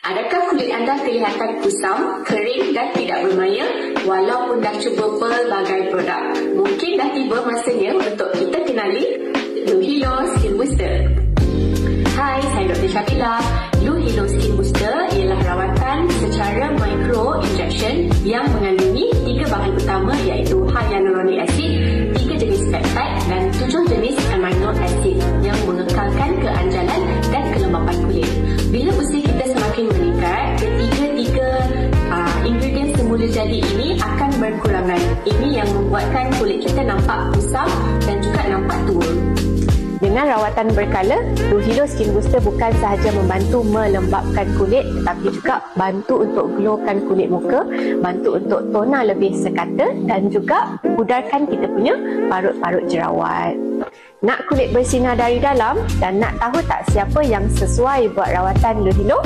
Adakah kulit anda kelihatan kusam, kering dan tidak bermaya walaupun dah cuba pelbagai produk? Mungkin dah tiba masanya untuk kita kenali Blue Hilo Skin Booster. Hai, saya Dr. Syakila. Blue Hilo Skin Booster ialah rawatan secara micro injection yang mengandungi 3 bahan utama iaitu hyaluronic acid, 3 jenis peptide dan 7 jenis amino acid yang mengekalkan keanjalan dan kelembapan kulit. Bila usia kita semakin meningkat, ketiga-tiga ingredient semula jadi ini akan berkurangan. Ini yang membuatkan kulit kita nampak kusam dan juga nampak tua. Dengan rawatan berkala, Blue Hilo Skin Booster bukan sahaja membantu melembapkan kulit tetapi juga bantu untuk glowkan kulit muka, bantu untuk tona lebih sekata dan juga pudarkan kita punya parut-parut jerawat. Nak kulit bersinar dari dalam dan nak tahu tak siapa yang sesuai buat rawatan Blue Hilo?